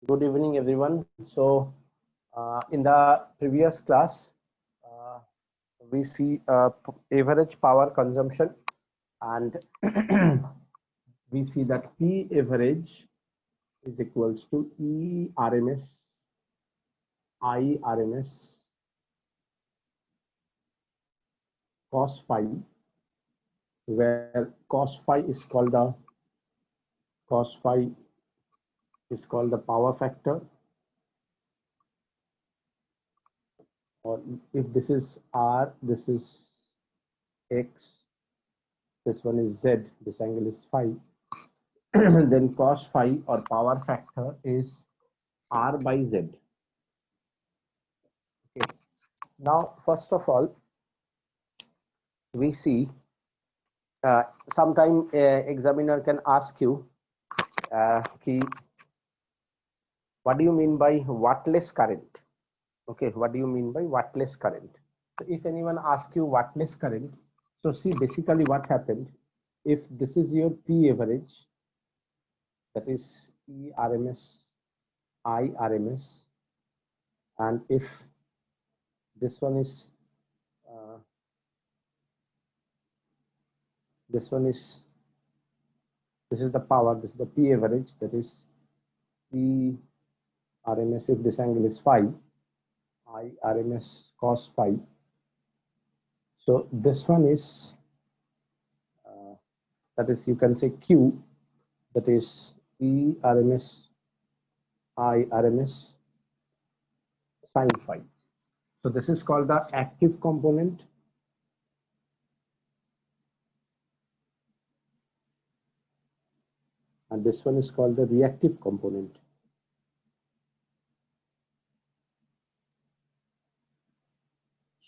Good evening, everyone. So, in the previous class, uh, we see average power consumption, and we see that P average is equals to E RMS I RMS cos phi, where cos phi is called the power factor, or if this is R, this is X, this one is Z, this angle is phi. Then cos phi or power factor is R by Z. Okay. Now, first of all, we see sometime examiner can ask you, ki, what do you mean by wattless current? Okay, what do you mean by wattless current? So if anyone asks you wattless current, so see basically what happened. If this is your P average, that is E RMS, I RMS, and if this one is uh, this one is this is the power, this is the P average, that is P RMS. If this angle is phi, I RMS cos phi. So this one is that is, you can say Q, that is E RMS I RMS sin phi. So this is called the active component, and this one is called the reactive component.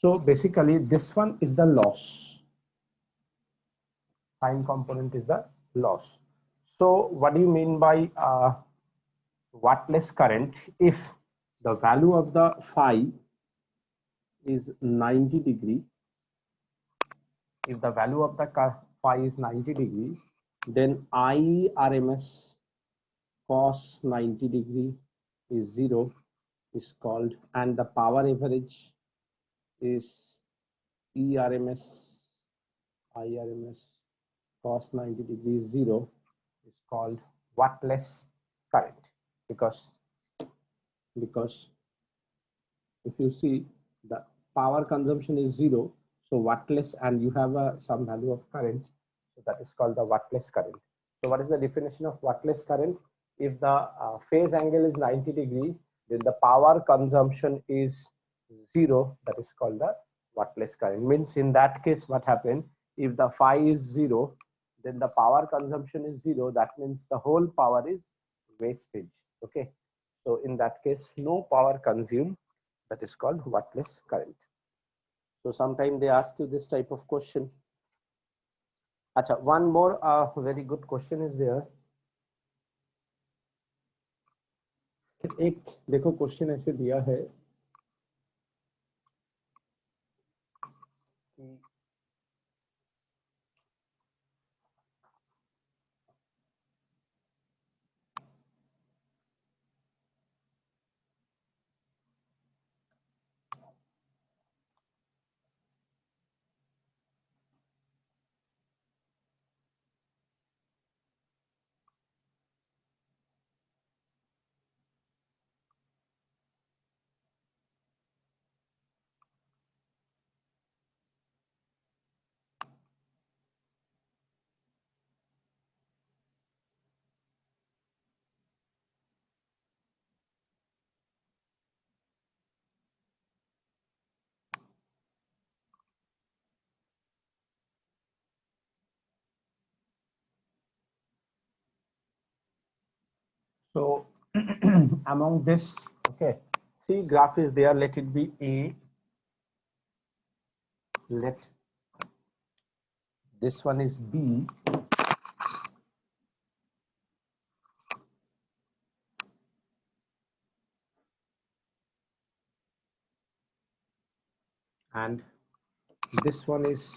So basically this one is the loss. Sine component is the loss. So what do you mean by wattless current? If the value of the phi is 90 degree, if the value of the phi is 90 degree, then I RMS cos 90 degree is 0 is called, and the power average is E RMS I RMS cos 90 degree is 0 is called wattless current, because if you see the power consumption is 0, so wattless, and you have some value of current, so that is called the wattless current. So what is the definition of wattless current? If the phase angle is 90 degree, then the power consumption is 0, that is called the wattless current. Means in that case what happened, if the phi is 0, then the power consumption is 0, that means the whole power is wastage. Okay, so in that case no power consumed, that is called wattless current. So sometimes they ask you this type of question. Acha, one more very good question is there. एक देखो question ऐसे दिया है कि so among this, okay, three graph is there. Let it be A, let this one is B, and this one is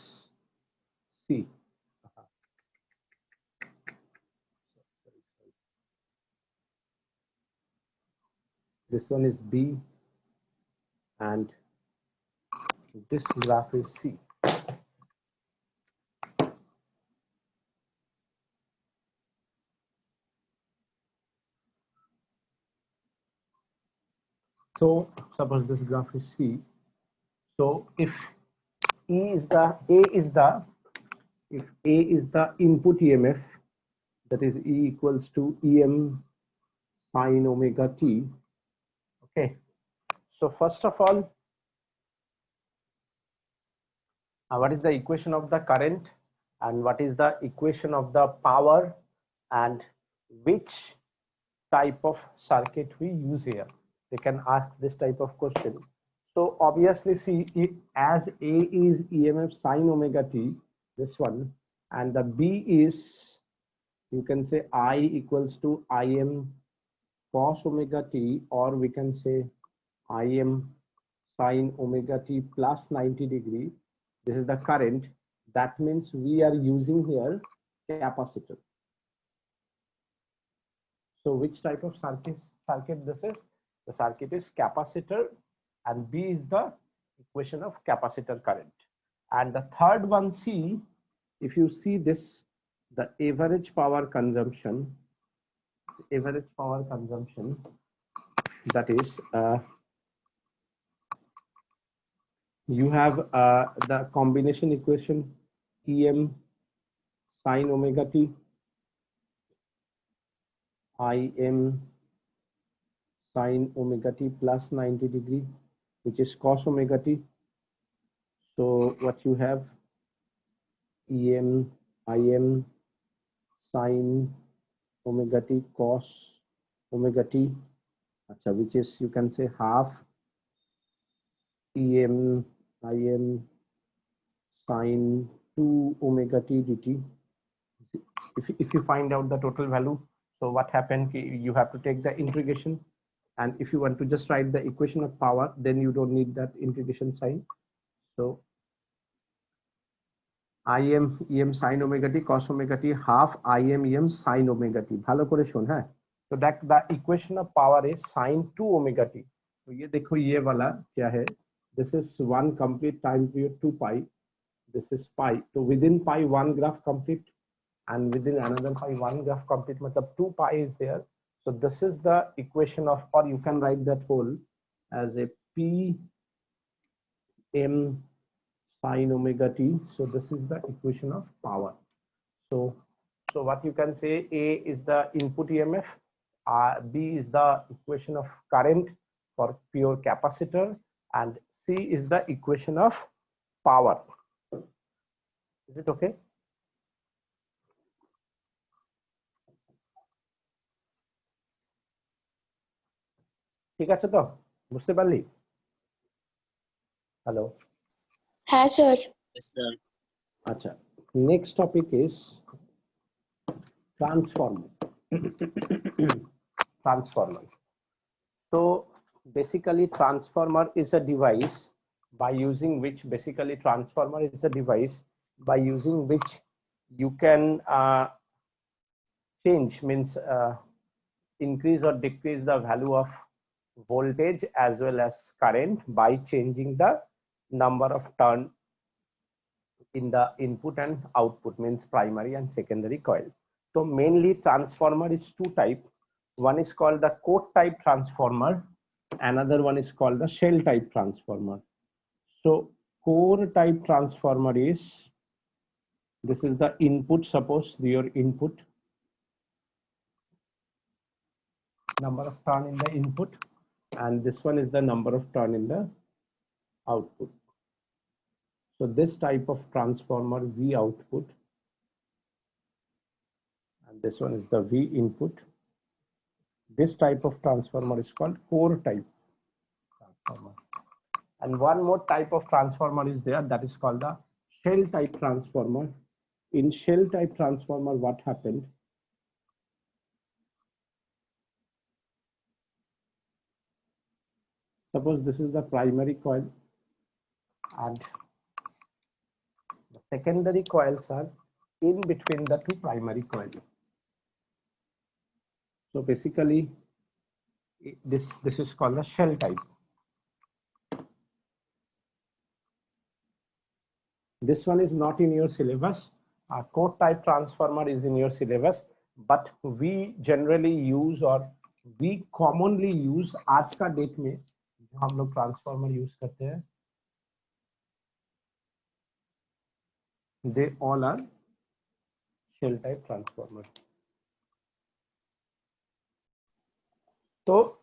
C. this one is B, and this graph is C. So suppose this graph is C. So if A is the input EMF, that is E equals to EM sine omega t. Okay. So first of all, what is the equation of the current and what is the equation of the power and which type of circuit we use here? They can ask this type of question. So obviously see, as A is EMF sine omega t, this one, and the B is, you can say I equals to Im cos omega t, or we can say Im sine omega t plus 90 degree. This is the current. That means we are using here capacitor. So which type of circuit this is? The circuit is capacitor, and B is the equation of capacitor current. And the third one, C, if you see this, the average power consumption, that is, you have the combination equation Em sine omega t, Im sine omega t plus 90 degree, which is cos omega t. So what you have, Im sine omega t cos omega t, which is, you can say, half Im sine 2 omega t dt. If you find out the total value, so what happened, you have to take the integration, and if you want to just write the equation of power, then you don't need that integration sign. So Im sine omega t cos omega t half Im sine omega t, bhalo kore shon, hai. So that the equation of power is sine 2 omega t. So ye dekho, ye wala kya hai, this is one complete time period 2 pi, this is pi. So within pi one graph complete, and within another pi one graph complete, matlab 2 pi is there. So this is the equation of, or you can write that whole as a P M sine omega t. So this is the equation of power. So what you can say, A is the input EMF, B is the equation of current for pure capacitor, and C is the equation of power. Is it okay? ঠিক আছে তো, বুঝতে পারলি? Hello. Hi, sir. Yes, sir. Acha. Next topic is transformer. Transformer. So basically, transformer is a device by using which you can change, means increase or decrease the value of voltage as well as current by changing the number of turn in the input and output, means primary and secondary coil. So mainly transformer is two type. One is called the coat type transformer, another one is called the shell type transformer. So core type transformer is, this is the input, suppose your input, number of turn in the input, and this one is the number of turn in the output. So this type of transformer, V output, and this one is the V input. This type of transformer is called core type transformer. And one more type of transformer is there, that is called the shell type transformer. In shell type transformer, what happened? Suppose this is the primary coil and the secondary coils are in between the two primary coils. So basically, This is called the shell type. This one is not in your syllabus. Code type transformer is in your syllabus, but we generally use or we commonly use आज का date में जो हम लोग transformer use करते हैं, they all are shell type transformer. So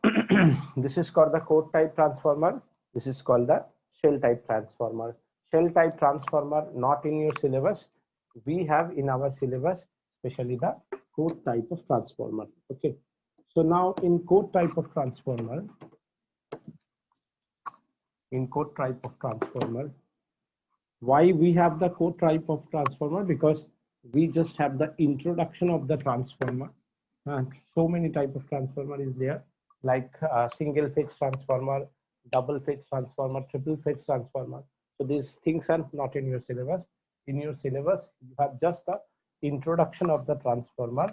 this is called the code type transformer. This is called the shell type transformer. Shell type transformer not in your syllabus. We have in our syllabus, especially the code type of transformer. Okay. So now in code type of transformer, why we have the code type of transformer? Because we just have the introduction of the transformer. So many type of transformer is there, like single phase transformer, double phase transformer, triple phase transformer. So these things are not in your syllabus. In your syllabus, you have just the introduction of the transformer,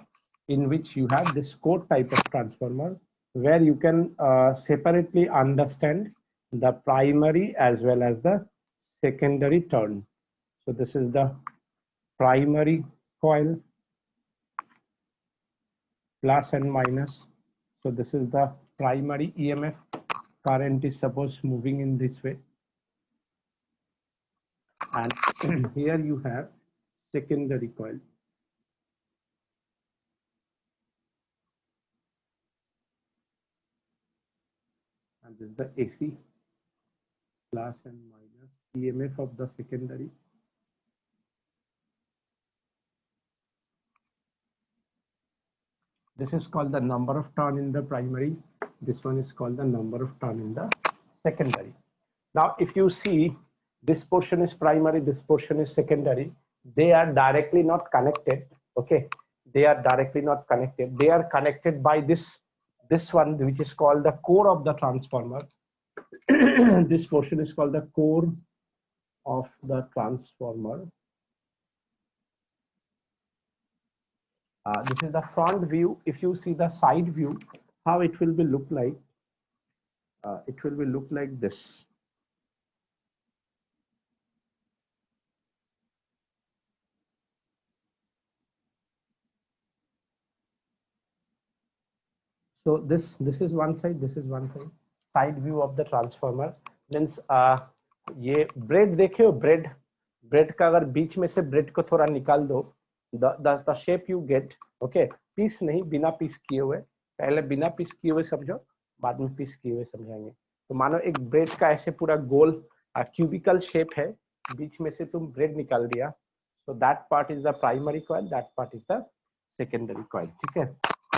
in which you have this code type of transformer, where you can separately understand the primary as well as the secondary turn. So this is the primary coil, plus and minus. So this is the primary EMF. Current is supposed moving in this way. And here you have secondary coil. And this is the AC, plus and minus EMF of the secondary. This is called the number of turn in the primary. This one is called the number of turn in the secondary. Now, if you see, this portion is primary, this portion is secondary. They are directly not connected. Okay, they are directly not connected. They are connected by this one, which is called the core of the transformer. This portion is called the core of the transformer. This is the front view. If you see the side view, how it will be look like? It will be look like this. So this is one side. This is one side. Side view of the transformer. Means ये bread देखे हो, bread का अगर बीच में से bread को थोड़ा निकाल दो, the shape you get. Okay, piece नहीं, बिना पीस किए हुए. पहले बिना पीस किए हुए समझो, बाद में पीस किए हुए समझाएंगे. तो मानो एक ब्रेड का ऐसे पूरा गोल क्यूबिकल शेप है, बीच में से तुम ब्रेड निकाल दिया. So that part is the primary coil, that part is the secondary coil. ठीक है.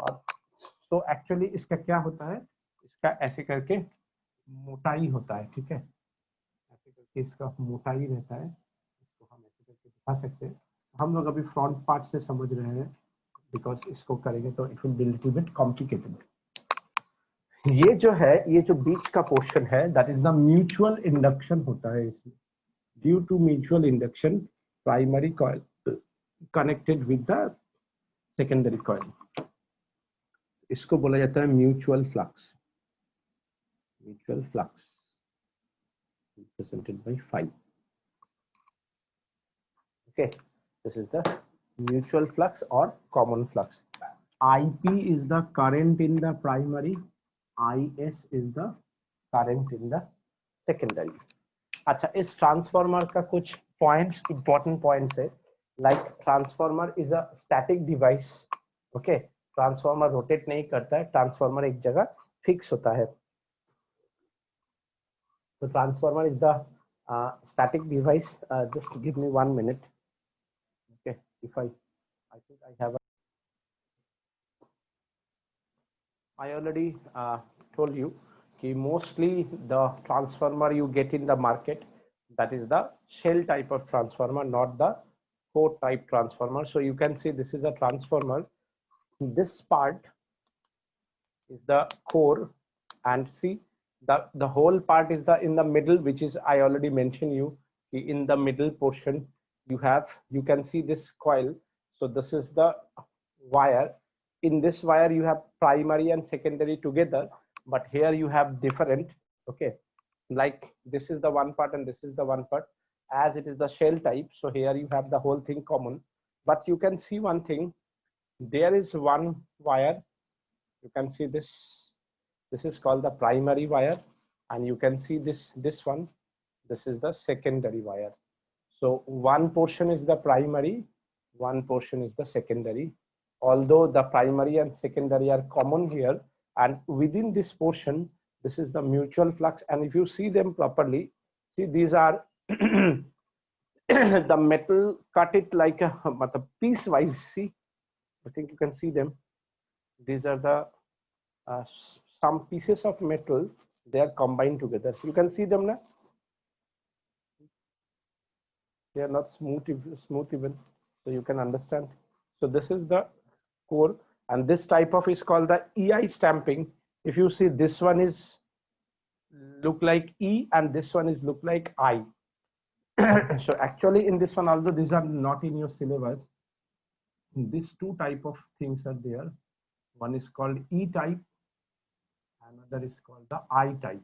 और तो एक्चुअली इसका क्या होता है, इसका ऐसे करके मोटाई होता है. ठीक है, ऐसे करके इसका मोटाई रहता है. इसको हम ऐसे करके दिखा सकते हैं. हम लोग अभी फ्रंट पार्ट से समझ रहे हैं, बिकॉज इसको करेंगे तो it will be little bit complicated. ये जो है, ये जो बीच का पोर्शन है, that is the mutual induction होता है इसमें. Due to mutual induction, primary coil connected with the secondary coil. इसको बोला जाता है mutual flux. Mutual flux represented by phi. Okay, this is the mutual flux or common flux. IP is the current in the primary, IS is the current in the secondary. अच्छा, इस transformer का कुछ points, important points है. Like transformer is a static device. Okay, transformer rotate नहीं करता है, transformer एक जगह फिक्स होता है. तो transformer is the static device. Just give me 1 minute. Okay, if I think I have I already told you कि mostly the transformer you get in the market, that is the shell type of transformer, not the core type transformer. So you can see this is a transformer. This part is the core, and see the whole part is in the middle, which is I already mentioned you. In the middle portion you can see this coil. So this is the wire. In this wire you have primary and secondary together, but here you have different. Okay, like this is the one part and this is the one part, as it is the shell type, so here you have the whole thing common. But you can see one thing, there is one wire, you can see this is called the primary wire, and you can see this one, this is the secondary wire. So one portion is the primary, one portion is the secondary. Although the primary and secondary are common here, and within this portion, this is the mutual flux. And if you see them properly, see these are the metal, cut it like a piecewise. See, I think you can see them. These are the some pieces of metal, they are combined together. You can see them now. They are not smooth even, so you can understand. So this is the core, and this type of is called the EI stamping. If you see, this one is look like E and this one is look like I. So actually in this one, although these are not in your syllabus, these two type of things are there. One is called E type, another is called the I type.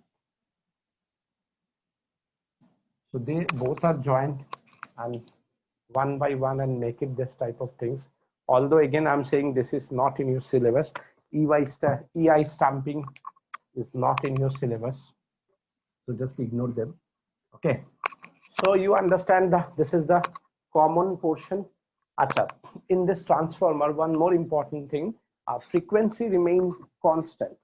So they both are joined and one by one and make it this type of things. Although again I'm saying this is not in your syllabus. EI stamping is not in your syllabus, so just ignore them. Okay, so you understand that this is the common portion. Acha, in this transformer, one more important thing, frequency remain constant.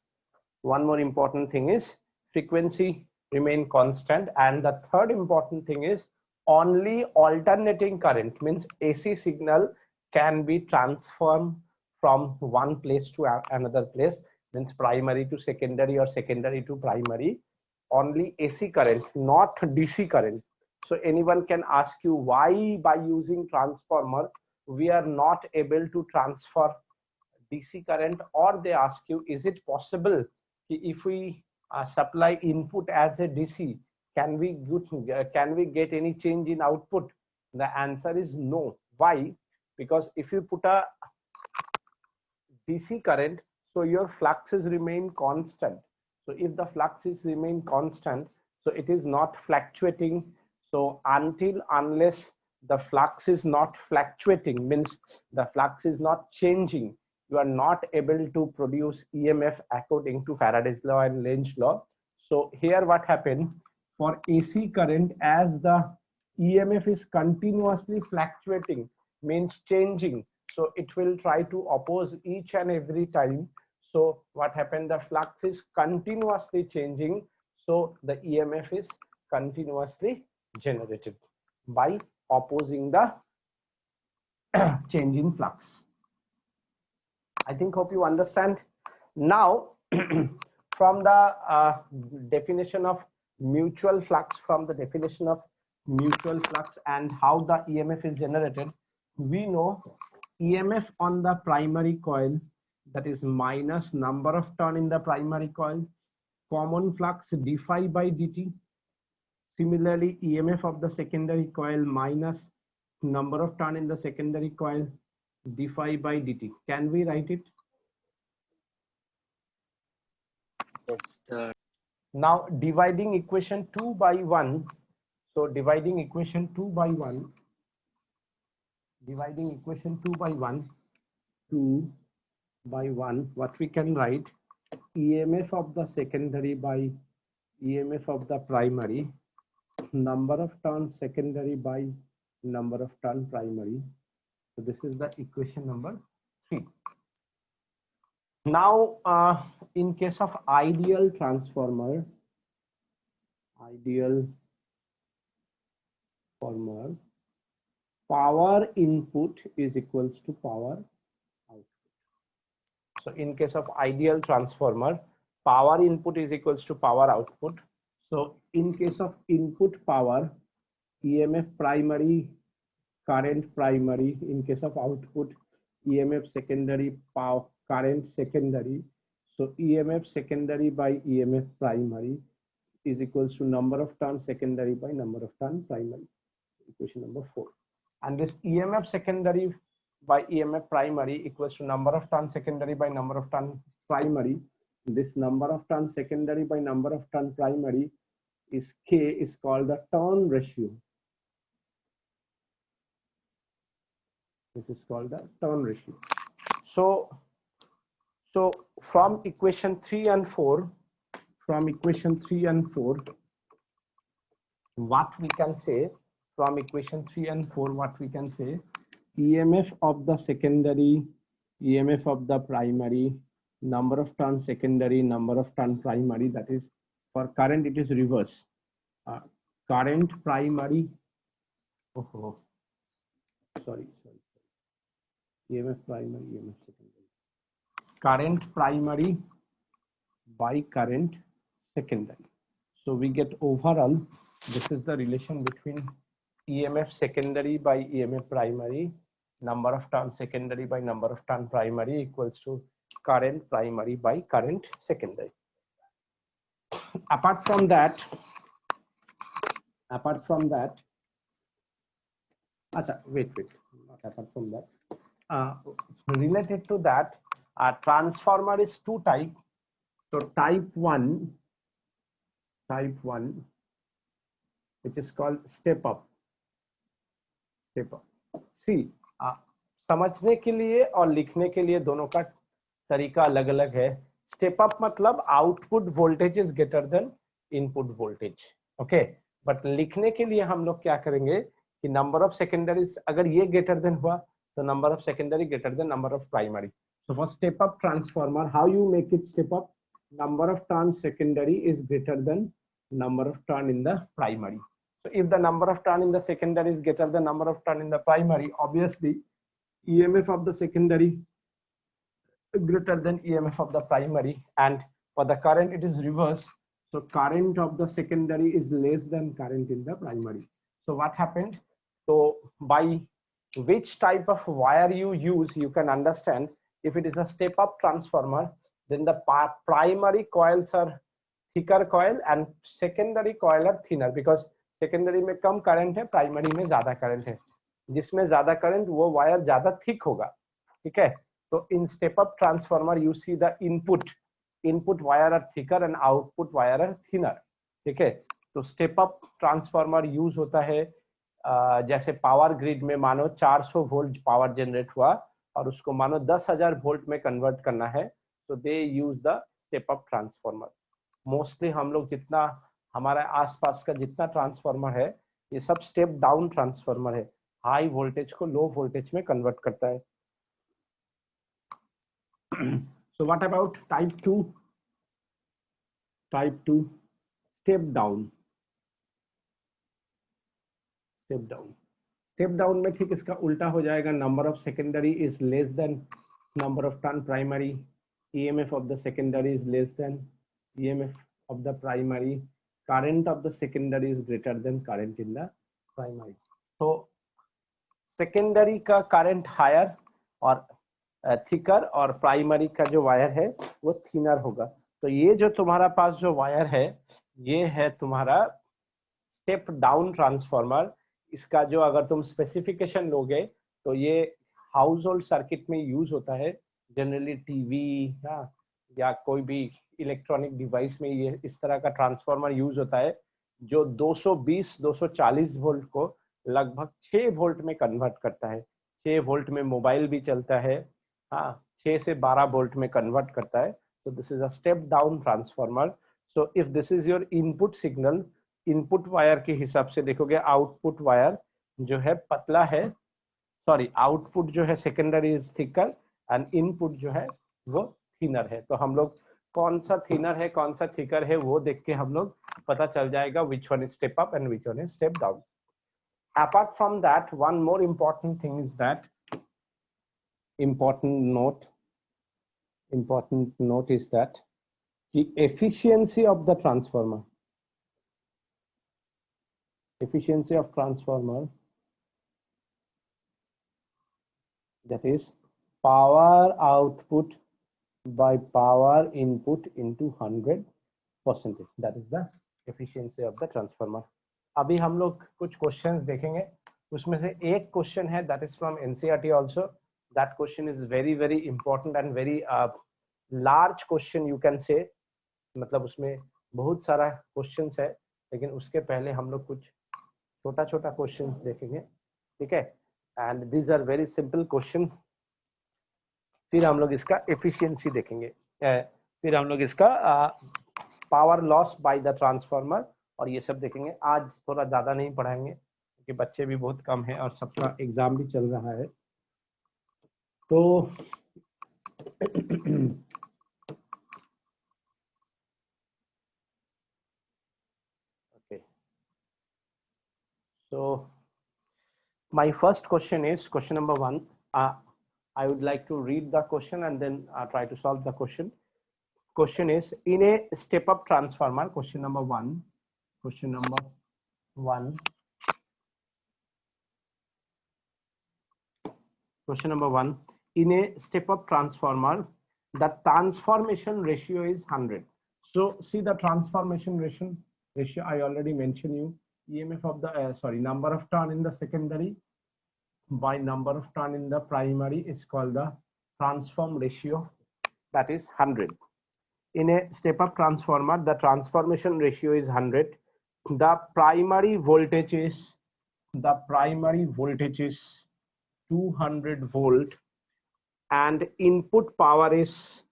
One more important thing is frequency remain constant, and the third important thing is only alternating current, means AC signal can be transformed from one place to another place, means primary to secondary or secondary to primary. Only AC current, not DC current. So anyone can ask you why by using transformer we are not able to transfer DC current, or they ask you, is it possible if we supply input as a DC, can we get any change in output? The answer is no. Why? Because if you put a DC current, so your fluxes remain constant. So if the fluxes remain constant, so it is not fluctuating. So unless the flux is not fluctuating, means the flux is not changing, you are not able to produce EMF according to Faraday's law and Lenz's law. So here what happened, for AC current, as the EMF is continuously fluctuating, means changing, so it will try to oppose each and every time. So what happened, the flux is continuously changing, so the EMF is continuously generated by opposing the change in flux. I think, hope you understand. Now from the definition of mutual flux, and how the EMF is generated, we know EMF on the primary coil, that is minus number of turn in the primary coil, common flux d phi by dt. Similarly, EMF of the secondary coil minus number of turn in the secondary coil, d phi by dt. Can we write it? Yes, sir. Now dividing equation 2 by 1. So dividing equation 2 by 1, what we can write, EMF of the secondary by EMF of the primary, number of turns secondary by number of turn primary. So this is the equation number 3. Now in case of ideal transformer, power input is equals to power output. So in case of ideal transformer, power input is equals to power output. So in case of input power, EMF primary, current primary. In case of output, EMF secondary, power current secondary. So EMF secondary by EMF primary is equals to number of turn secondary by number of turn primary. Equation number 4. And this EMF secondary by EMF primary equals to number of turn secondary by number of turn primary this number of turn secondary by number of turn primary is K, is called the turn ratio. This is called the turn ratio. So from equation 3 and 4, what we can say, from equation 3 and 4, what we can say, EMF of the secondary, EMF of the primary, number of turn secondary, number of turn primary, that is for current it is reverse. Current primary, sorry, EMF primary, EMF secondary. Current primary by current secondary. So we get overall, this is the relation between EMF secondary by EMF primary, number of turn secondary by number of turn primary equals to current primary by current secondary. Apart from that, wait, not apart from that, related to that, a transformer is two type. So type 1, which is called step up. See, समझने के लिए और लिखने के लिए दोनों का तरीका अलग अलग है. स्टेप अप मतलब output voltage is greater than input voltage, okay. But लिखने के लिए हम लोग क्या करेंगे कि नंबर ऑफ सेकेंडरीज, अगर ये ग्रेटर देन हुआ तो number of secondary greater than number of primary. So for step up transformer, how you make it step up? Number of turn secondary is greater than number of turn in the primary. So if the number of turn in the secondary is greater than number of turn in the primary, obviously EMF of the secondary greater than EMF of the primary, and for the current it is reverse. So current of the secondary is less than current in the primary. So what happened? So by which type of wire you use, you can understand. If it is a step up transformer, then the primary coils are thicker coil and secondary coil are thinner, because secondary में कम current है, primary में ज्यादा current है. जिसमें ज्यादा current वो wire ज्यादा thick होगा, ठीक है. तो in step up transformer you see the input wire are thicker and output wire are thinner, ठीक है. तो step up transformer use होता है जैसे पावर ग्रिड में मानो 400 वोल्ट पावर जनरेट हुआ और उसको मानो 10,000 वोल्ट में कन्वर्ट करना है, तो they use the step up transformer. Mostly हम लोग जितना हमारे आसपास का जितना ट्रांसफॉर्मर है ये सब स्टेप डाउन ट्रांसफॉर्मर है, हाई वोल्टेज को लो वोल्टेज में कन्वर्ट करता है. So what about type 2? Type 2 step down. Step down में ठीक इसका उल्टा हो जाएगा. Number of secondary is less than number of turn primary, EMF of the secondary is less than EMF of the primary, current of the secondary is greater than current in the primary. So secondary का current higher और thicker और primary का जो wire है वो thinner होगा. तो ये जो तुम्हारा पास जो wire है ये है तुम्हारा step down transformer. इसका जो अगर तुम स्पेसिफिकेशन लोगे तो ये हाउस होल्ड सर्किट में यूज होता है, जनरली टीवी या कोई भी इलेक्ट्रॉनिक डिवाइस में ये इस तरह का ट्रांसफार्मर यूज होता है जो 220-240 वोल्ट को लगभग 6 वोल्ट में कन्वर्ट करता है. 6 वोल्ट में मोबाइल भी चलता है, 6 से 12 वोल्ट में कन्वर्ट करता है. तो this is a step down transformer. So if this is your input signal, input wire के हिसाब से देखोगे आउटपुट वायर जो है पतला है, सॉरी आउटपुट जो है secondary is thicker and input जो है वो थिनर है. तो हम लोग कौन सा थिनर है कौन सा थिकर है वो देख के हम लोग पता चल जाएगा which one is step up and which one is step down. Apart from that, one more important thing is that important note is that the efficiency of the transformer, that is power output by power input into 100%. That is the efficiency of the transformer. अभी हम लोग कुछ questions देखेंगे, उसमें से एक question है that is from NCERT also. That question is very important and very large question you can say, मतलब उसमें बहुत सारा क्वेश्चंस है, लेकिन उसके पहले हम लोग कुछ छोटा छोटा क्वेश्चन देखेंगे, ठीक है। And these are very simple question. फिर हम लोग इसका एफिशिएंसी देखेंगे, फिर हम लोग इसका power loss by the transformer और ये सब देखेंगे। आज थोड़ा ज्यादा नहीं पढ़ाएंगे क्योंकि बच्चे भी बहुत कम है और सबका एग्जाम भी चल रहा है। तो okay, so my first question is question number 1. I would like to read the question and then try to solve the question. Question is, in a step up transformer, question number 1, question number 1, in a step up transformer, the transformation ratio is 100. So see the transformation ratio I already mentioned you. EMF of the number of turn in the secondary by number of turn in the primary is called the transform ratio, that is 100. In a step up transformer, the transformation ratio is 100. The primary voltage is 200 volt and input power is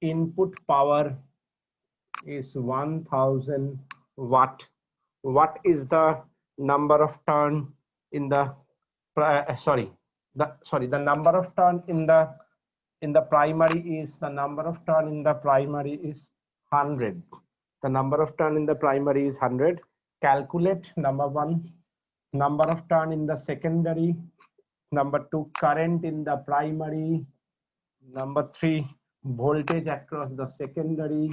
1000 watt. What is the number of turn in the the number of turn in the primary is 100. The number of turn in the primary is 100. Calculate number 1 number of turn in the secondary, number 2 current in the primary, number 3 voltage across the secondary,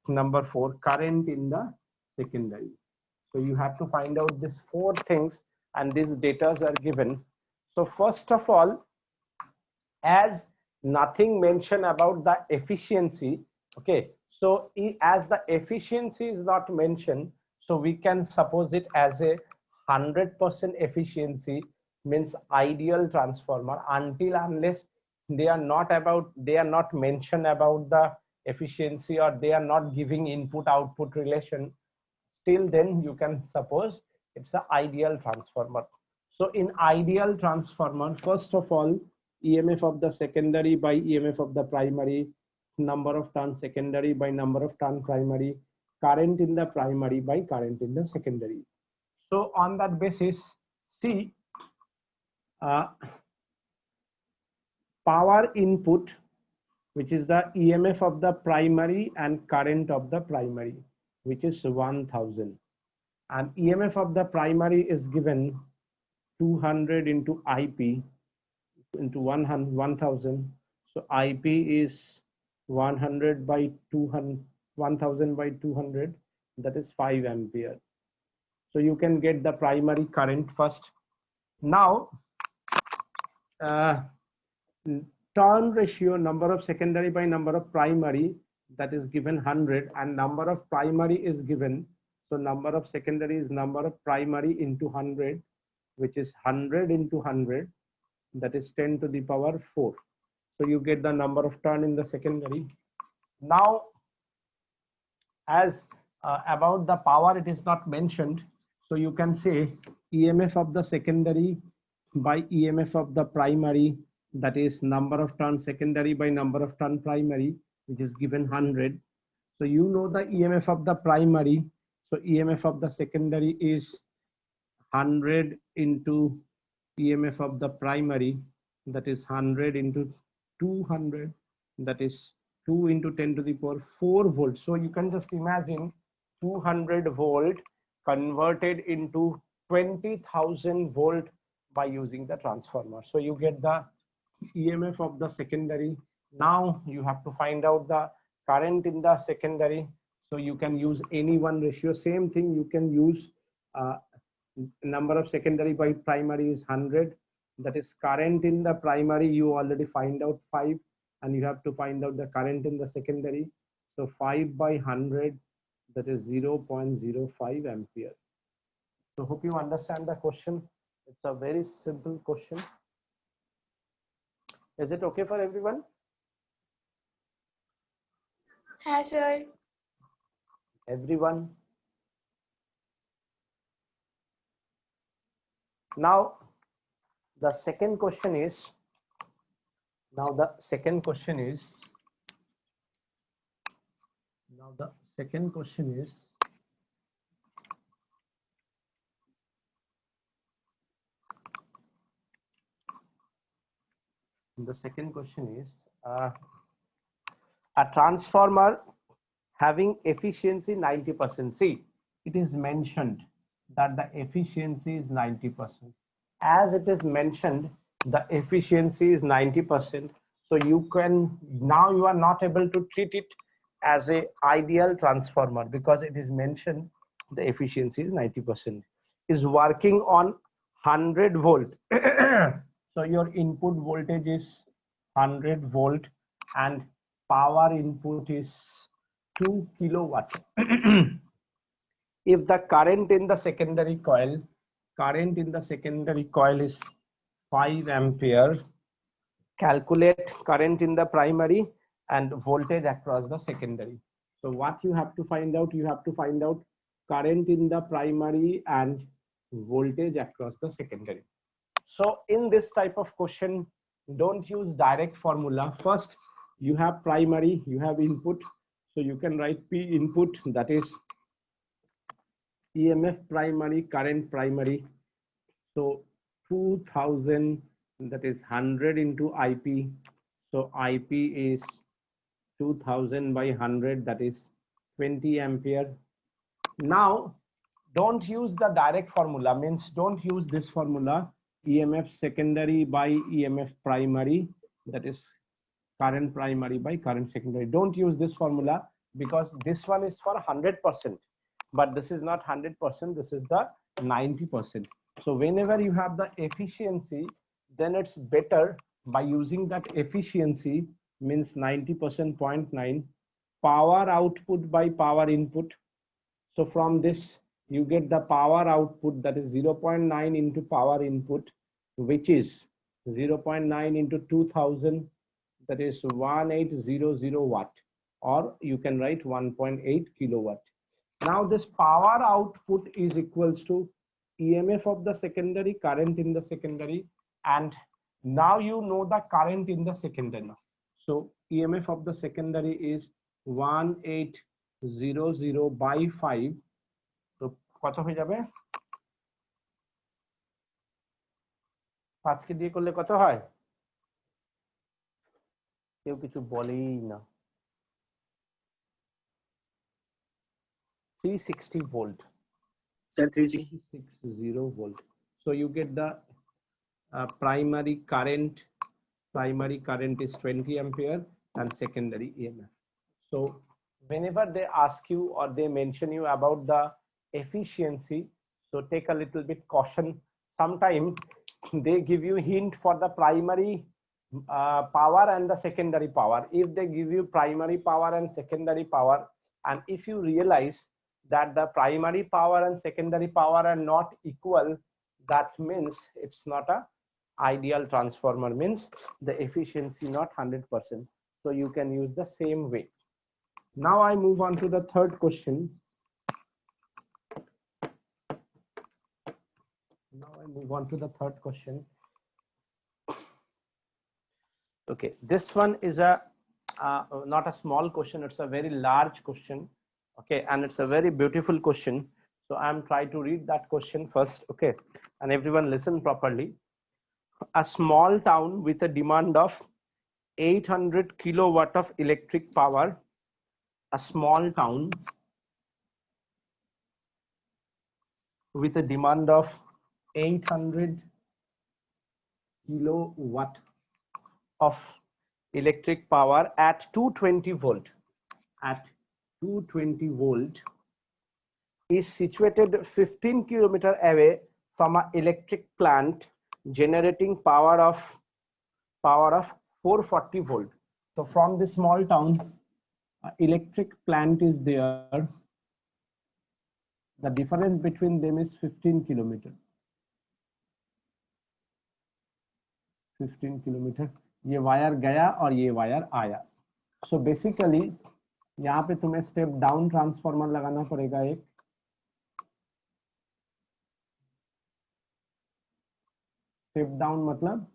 number 4 current in the secondary. So you have to find out these 4 things and these data are given. So first of all, as nothing mentioned about the efficiency, okay, so as the efficiency is not mentioned, so we can suppose it as a 100% efficiency, means ideal transformer, until unless they are not mentioned about the efficiency or they are not giving input output relation, still then you can suppose it's an ideal transformer. So in ideal transformer, first of all, EMF of the secondary by EMF of the primary, number of turn secondary by number of turn primary, current in the primary by current in the secondary. So on that basis, see, power input, which is the EMF of the primary and current of the primary, which is 1000, and EMF of the primary is given 200 into IP into 1000. So IP is 100 by 200, 1000 by 200, that is 5 ampere. So you can get the primary current first. Now turn ratio, number of secondary by number of primary, that is given 100, and number of primary is given, so number of secondary is number of primary into 100, which is 100 into 100, that is 10 to the power 4. So you get the number of turn in the secondary. Now as about the power, it is not mentioned, so you can say EMF of the secondary by EMF of the primary, that is number of turn secondary by number of turn primary, which is given 100. So you know the EMF of the primary, so EMF of the secondary is 100 into EMF of the primary, that is 100 into 200, that is 2 into 10 to the power 4 volts. So you can just imagine 200 volt converted into 20,000 volt by using the transformer. So you get the EMF of the secondary. Now you have to find out the current in the secondary. So you can use any one ratio. Same thing you can use. Number of secondary by primary is 100. That is current in the primary. You already find out 5, and you have to find out the current in the secondary. So 5 by 100, that is 0.05 ampere. So hope you understand the question. It's a very simple question. Is it okay for everyone? है sir. Everyone. Now the second question is, now the second question is, the second question is, a transformer having efficiency 90%. See, it is mentioned that the efficiency is 90%. As it is mentioned, the efficiency is 90%. So you can, now you are not able to treat it as a ideal transformer because it is mentioned the efficiency is 90%. Is working on 100 volt. So your input voltage is 100 volt and power input is 2 kilowatt. If the current in the secondary coil is 5 ampere, calculate current in the primary and voltage across the secondary. So what you have to find out, you have to find out current in the primary and voltage across the secondary. So in this type of question, don't use direct formula. First, you have primary, you have input. So you can write P input, that is EMF primary, current primary. So 2000, that is 100 into IP. So IP is 2000 by 100, that is 20 ampere. Now, don't use the direct formula, means don't use this formula, EMF secondary by EMF primary, that is current primary by current secondary. Don't use this formula because this one is for 100%, but this is not 100%, this is the 90%. So whenever you have the efficiency, then it's better by using that efficiency, means 90%, 0.9, power output by power input. So from this, you get the power output, that is 0.9 into power input, which is 0.9 into 2000, that is 1800 watt, or you can write 1.8 kilowatt. Now this power output is equals to EMF of the secondary, current in the secondary, and now you know the current in the secondary. So EMF of the secondary is 1800 by 5. So কত হয়ে যাবে? 5 কে দিয়ে করলে কত হয়? কেউ কিছু বলেই না। 360 volt. Sir, 360. 360 volt. So you get the primary current is 20 ampere and secondary EMF. So whenever they ask you or they mention you about the efficiency, so take a little bit caution. Sometimes they give you hint for the primary power and the secondary power. If they give you primary power and secondary power, and if you realize that the primary power and secondary power are not equal, that means it's not a ideal transformer, means the efficiency not 100%. So you can use the same way. Now I move on to the third question. Okay, this one is a not a small question, it's a very large question. Okay, and it's a very beautiful question. So I'm trying to read that question first. Okay, and everyone listen properly. A small town with a demand of 800 kilowatt of electric power. A small town with a demand of 800 kilowatt of electric power at 220 volt. At 220 volt is situated 15 kilometer away from an electric plant generating power of 440 volt. So from this small town, electric plant is there. The difference between them is 15 kilometer. 15 kilometer. ये wire गया और ये wire आया. So basically यहाँ पे तुम्हें step down transformer लगाना पड़ेगा एक। स्टेप डाउन मतलब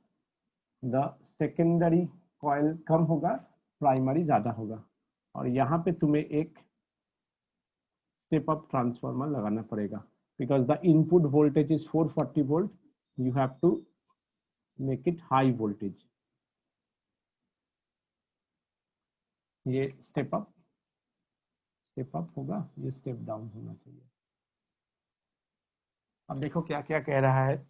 द सेकेंडरी कॉइल कम होगा, प्राइमरी ज्यादा होगा। और यहाँ पे तुम्हें एक स्टेप अप ट्रांसफार्मर लगाना पड़ेगा, because the input voltage is 440 volt, you have to make it high voltage. ये स्टेप अप होगा, ये स्टेप डाउन होना चाहिए। अब देखो क्या क्या कह रहा है।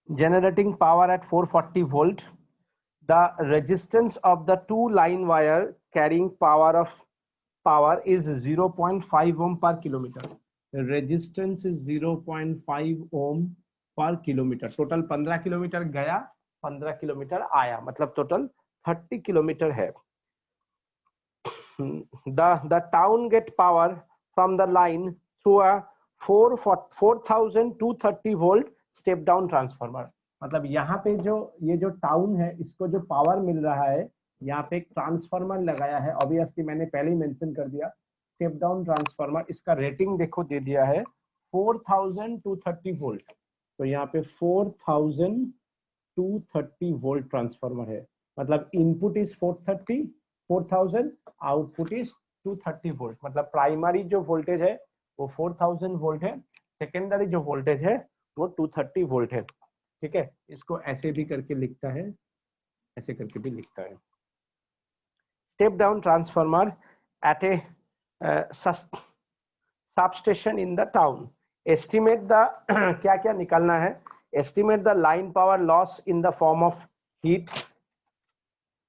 Generating power at 440 volt, the resistance of the two line wire carrying power is 0.5 ohm per kilometer. The resistance is 0.5 ohm per kilometer. Total 15 kilometre गया, 15 किलोमीटर आया, मतलब टोटल 30 किलोमीटर है। The town get power from the line through a 4230 volt step down transformer। मतलब यहाँ पे जो ये जो टाउन है, इसको जो पावर मिल रहा है, यहाँ पे एक ट्रांसफार्मर लगाया है। ऑब्वियसली मैंने पहले ही मेंशन कर दिया, स्टेप डाउन ट्रांसफार्मर। इसका रेटिंग देखो दे दिया है 4230 वोल्ट। तो यहाँ पे 4230 वोल्ट ट्रांसफार्मर है, मतलब input is 4000, output is 230 volt. मतलब प्राइमरी जो वोल्टेज है वो 4000 वोल्ट है, सेकेंडरी जो वोल्टेज है वो 230 वोल्ट है। ठीक है, इसको ऐसे भी करके लिखता है, ऐसे करके भी लिखता है। Step down transformer at a substation in the town. Estimate the क्या क्या निकालना है, estimate the line power loss in the form of heat.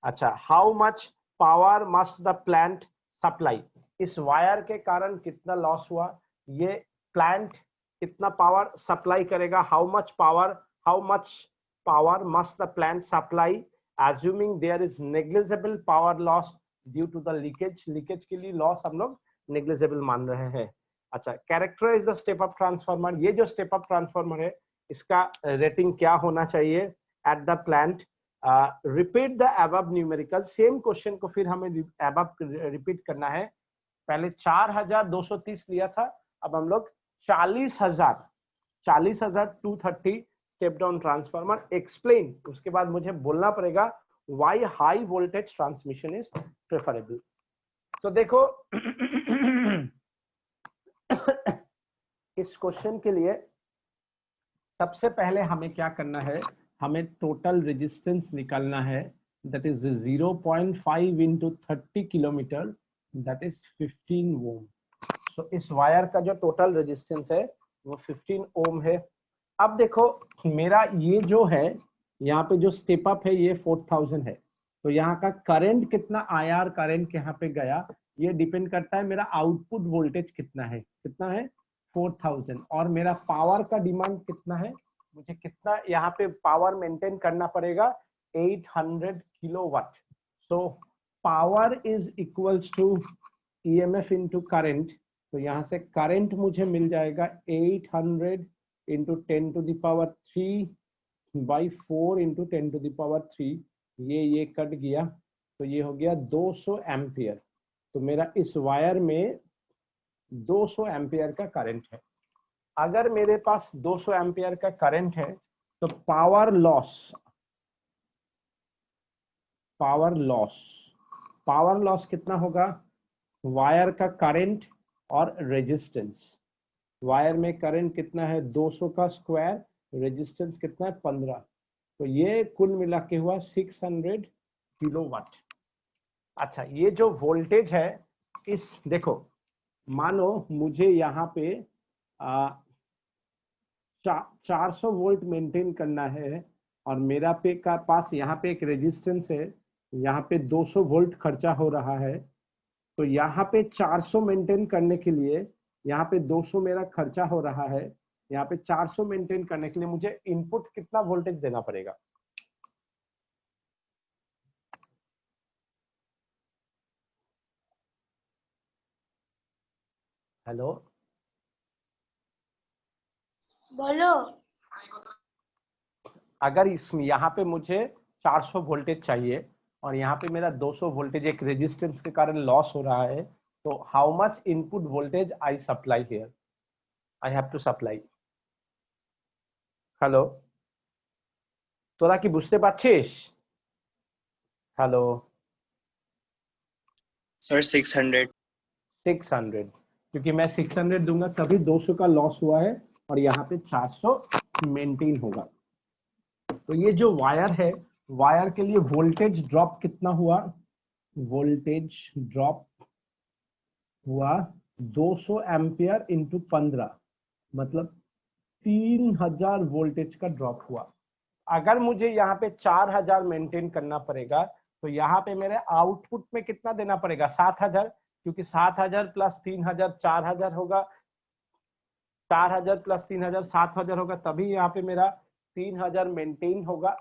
अच्छा, how much power must the plant supply. इस वायर के कारण कितना लॉस हुआ, ये प्लांट कितना पावर सप्लाई करेगा, how much power must the plant supply, assuming there is negligible power loss due to the leakage के लिए लॉस हम लोग नेग्लिजिबल मान रहे हैं। अच्छा, characterize the step up transformer. ये जो स्टेप अप ट्रांसफार्मर है, इसका रेटिंग क्या होना चाहिए at the plant. Repeat the above numerical. Same question को फिर हमें अबव रिपीट करना है। पहले 4230 लिया था, अब हम लोग 40230 स्टेप डाउन ट्रांसफार्मर। एक्सप्लेन, उसके बाद मुझे बोलना पड़ेगा why high voltage transmission is preferable. तो देखो इस क्वेश्चन के लिए सबसे पहले हमें क्या करना है, हमें टोटल रेजिस्टेंस निकालना है, that is 0.5 into 30 kilometre, that is 15 ओम। तो इस वायर का जो टोटल रेजिस्टेंस है वो 15 ओम है। अब देखो मेरा ये जो है, यहाँ पे जो स्टेप अप है ये 4000 है, तो यहाँ का करंट कितना आया और करंट यहाँ पे गया, ये डिपेंड करता है मेरा आउटपुट वोल्टेज कितना है। 4000, और मेरा पावर का डिमांड कितना है, मुझे कितना यहाँ पे पावर मेंटेन करना पड़ेगा, 800 kilowatt. So power is equals to EMF into current. तो यहाँ से करंट मुझे मिल जाएगा 800 into 10 to the power 3 by 4 into 10 to the power 3। ये कट गया, तो ये हो गया 200 एम्पियर। तो मेरा इस वायर में 200 एम्पियर का करंट है। अगर मेरे पास 200 एम्पियर का करंट है तो पावर लॉस कितना होगा, वायर का करंट और रेजिस्टेंस। वायर में करंट कितना है 200 का स्क्वायर, रेजिस्टेंस कितना है 15, तो ये कुल मिला के हुआ 600 किलोवाट। अच्छा, ये जो वोल्टेज है, इस देखो मानो मुझे यहाँ पे 400 वोल्ट मेंटेन करना है, और मेरा पास यहाँ पे एक रेजिस्टेंस है, यहाँ पे 200 वोल्ट खर्चा हो रहा है। तो यहाँ पे 400 मेंटेन करने के लिए, यहाँ पे 200 मेरा खर्चा हो रहा है, यहाँ पे 400 मेंटेन करने के लिए मुझे इनपुट कितना वोल्टेज देना पड़ेगा। हेलो, बोलो। अगर इसमें यहाँ पे मुझे 400 वोल्टेज चाहिए और यहाँ पे मेरा 200 वोल्टेज एक रेजिस्टेंस के कारण लॉस हो रहा है, तो how much input voltage I supply here, I have to supply. Hello, তোরা কি বুঝতে পারছিস? হ্যালো। Sir, 600. 600, क्योंकि मैं 600 दूंगा तभी 200 का लॉस हुआ है और यहाँ पे 400 मेंटेन होगा। तो ये जो वायर है, वायर के लिए वोल्टेज ड्रॉप कितना हुआ? वोल्टेज ड्रॉप हुआ 200 एम्पियर इंटू 15, मतलब 3000 वोल्टेज का ड्रॉप हुआ। अगर मुझे यहाँ पे 4000 मेंटेन करना पड़ेगा तो यहाँ पे मेरे आउटपुट में कितना देना पड़ेगा? 7000, क्योंकि 7000 प्लस 3000 4000 होगा, 4000 प्लस 3000 7000 होगा, तभी यहाँ पे मेरा 3000 मेंटेन होगा।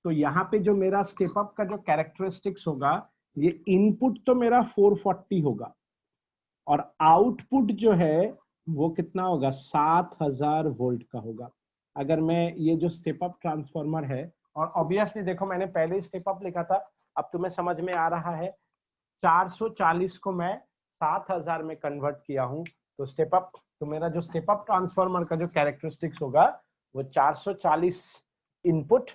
तो यहाँ पे जो मेरा स्टेप अप का जो कैरेक्टरिस्टिक्स होगा, ये इनपुट तो मेरा 440 होगा और आउटपुट जो है वो कितना होगा? 7000 वोल्ट का होगा। अगर मैं ये जो स्टेप अप ट्रांसफार्मर है, और ऑब्वियसली देखो मैंने पहले ही स्टेप अप लिखा था, अब तुम्हें समझ में आ रहा है, 440 को मैं 7000 में कन्वर्ट किया हूं, तो स्टेप अप, तो मेरा जो स्टेप अप ट्रांसफार्मर का जो कैरेक्टरिस्टिक्स होगा वो 440 इनपुट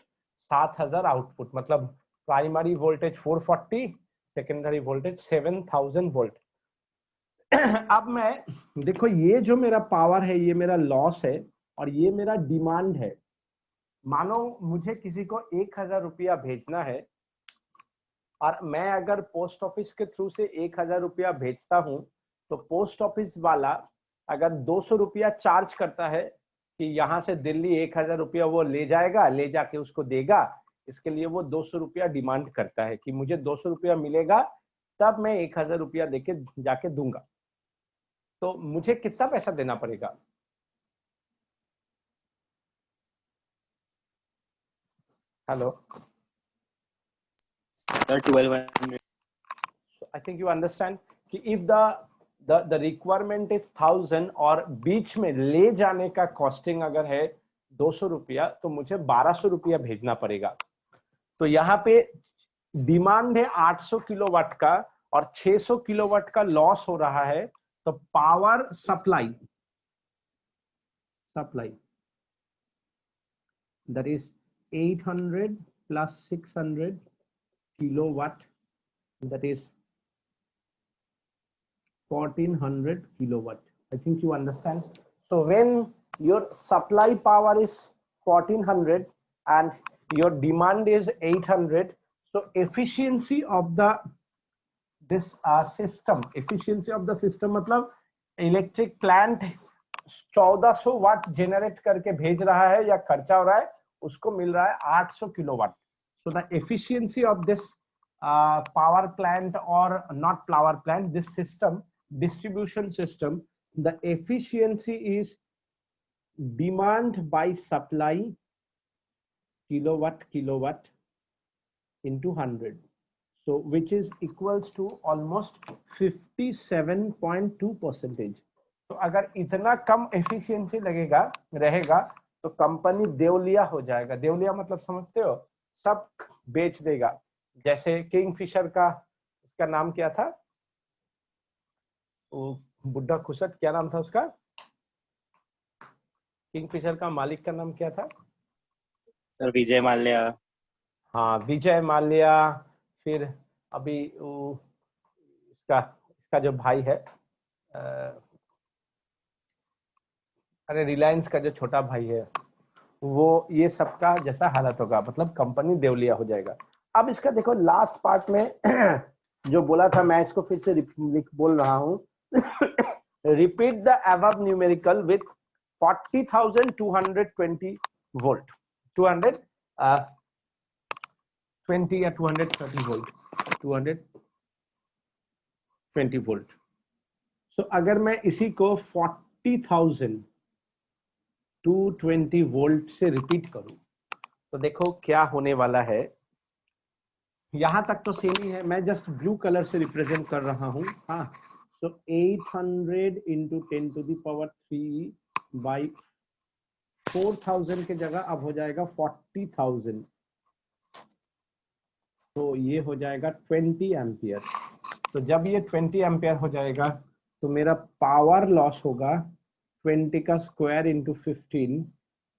7000 आउटपुट, मतलब primary voltage 440, secondary voltage 7000 volt. अब मैं देखो, ये जो मेरा पावर है ये मेरा लॉस है और ये मेरा डिमांड है। मानो मुझे किसी को 1000 रुपया भेजना है और मैं अगर पोस्ट ऑफिस के थ्रू से 1000 रुपया भेजता हूं, तो पोस्ट ऑफिस वाला अगर 200 रुपया चार्ज करता है कि यहाँ से दिल्ली 1000 रुपया वो ले जाएगा, ले जाके उसको देगा, इसके लिए वो 200 रुपया डिमांड करता है कि मुझे 200 रुपया मिलेगा तब मैं 1000 रुपया देके जाके दूंगा। तो मुझे कितना पैसा देना पड़ेगा? Hello, Sir, 1200. I think you understand कि if the requirement is 1000 और बीच में ले जाने का कॉस्टिंग अगर है 200 रुपया, तो मुझे 1200 रुपया भेजना पड़ेगा। तो यहाँ पे डिमांड है 800 किलोवाट का और 600 किलोवाट का लॉस हो रहा है, तो power supply that is 800 plus 600 kilowatt, that is 1400 kilowatt. I think you understand. So when your supply power is 1400 and your demand is 800, so efficiency of the this system, efficiency of the system मतलब electric plant 1400 वाट generate करके भेज रहा है या खर्चा हो रहा है, उसको मिल रहा है 800 kilowatt. So the efficiency of this power plant, or not power plant, this system, distribution system, the efficiency is demand by supply kilowatt into 100, so which is equals to almost 57.2%. तो अगर इतना कम एफिशिएंसी लगेगा रहेगा तो company Devalia हो जाएगा। देवलिया मतलब समझते हो, सब बेच देगा। जैसे किंगफिशर का, उसका नाम क्या था, वो बुड्ढा खुसट, क्या नाम था उसका, किंगफिशर का मालिक का नाम क्या था? Sir, Vijay Mallya. हाँ, विजय माल्या। फिर अभी इसका जो भाई है, अरे रिलायंस का जो छोटा भाई है, वो, ये सबका जैसा हालत होगा, मतलब कंपनी देवलिया हो जाएगा। अब इसका देखो लास्ट पार्ट में जो बोला था, मैं इसको फिर से बोल रहा हूं। Repeat the above numerical with 40,220 volt, 220 या 230 वोल्ट, 220 वोल्ट। सो अगर मैं इसी को 40,220 वोल्ट से रिपीट करूं तो देखो क्या होने वाला है। यहां तक तो सेम ही है, मैं जस्ट ब्लू कलर से रिप्रेजेंट कर रहा हूं। हाँ, so 800 into 10 to the power 3 by 4000 के जगह अब हो जाएगा 40,000 तो ये हो जाएगा 20 एम्पियर। तो जब ये 20 एम्पियर हो जाएगा तो मेरा पावर लॉस होगा 20 का square into 15,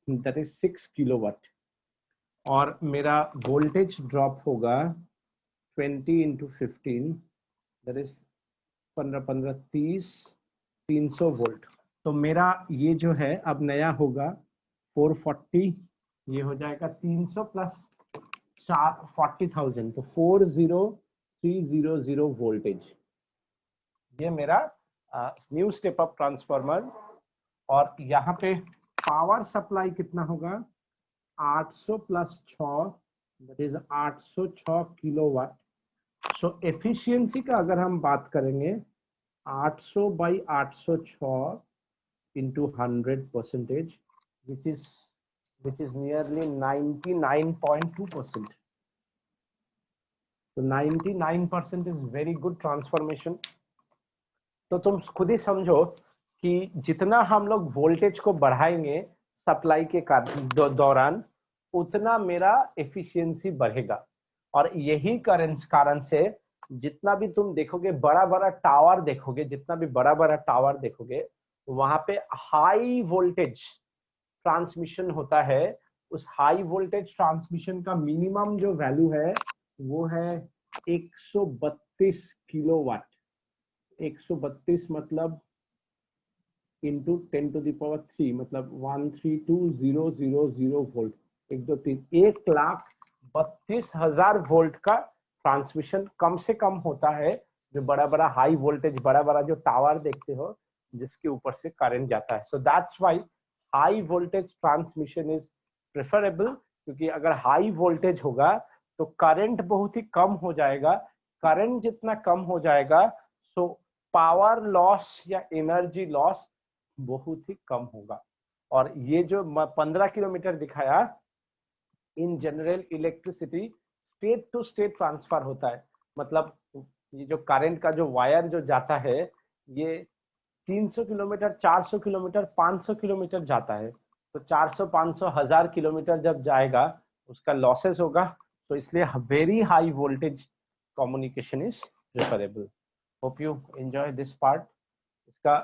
that is 6 kilowatt. और मेरा वोल्टेज ड्रॉप होगा 20 इंटू 15, दैट इज 15 15 30, 300 वोल्ट। तो मेरा ये जो है अब नया होगा 440, ये हो जाएगा 300 प्लस 40,000, तो 40300 वोल्टेज। ये मेरा न्यू स्टेप अप ट्रांसफार्मर। और यहाँ पे पावर सप्लाई कितना होगा 800 plus 6, that is 806 kilowatt. So efficiency का अगर हम बात करेंगे 800 by 806 into 100%, which is nearly 99.2%. So 99% is very good transformation. तो तुम खुद ही समझो कि जितना हम लोग वोल्टेज को बढ़ाएंगे सप्लाई के दौरान, उतना मेरा एफिशिएंसी बढ़ेगा। और यही कारण से जितना भी तुम देखोगे बड़ा बड़ा टावर देखोगे, जितना भी बड़ा बड़ा टावर देखोगे, वहां पे हाई वोल्टेज ट्रांसमिशन होता है। उस हाई वोल्टेज ट्रांसमिशन का मिनिमम जो वैल्यू है वो है 132 किलोवाट। 132 मतलब इंटू 10 टू द पावर 3, मतलब 132,000 वोल्ट। 1,32,000 वोल्ट का ट्रांसमिशन कम से कम होता है जो बड़ा बड़ा हाई वोल्टेज, बड़ा बड़ा जो टावर देखते हो जिसके ऊपर से करंट जाता है। So that's why high voltage transmission is preferable, क्योंकि अगर हाई वोल्टेज होगा तो करंट बहुत ही कम हो जाएगा। करंट जितना कम हो जाएगा सो पावर लॉस या एनर्जी लॉस बहुत ही कम होगा। और ये जो 15 किलोमीटर दिखाया, in general electricity state to state transfer होता है। मतलब ये जो करंट का जो वायर जो जाता है ये 300 किलोमीटर, 400 किलोमीटर, 500 किलोमीटर जाता है। तो 400, 500, 1000 किलोमीटर जब जाएगा उसका लॉसेस होगा। तो इसलिए very high voltage communication is preferable. Hope you enjoy this part. इसका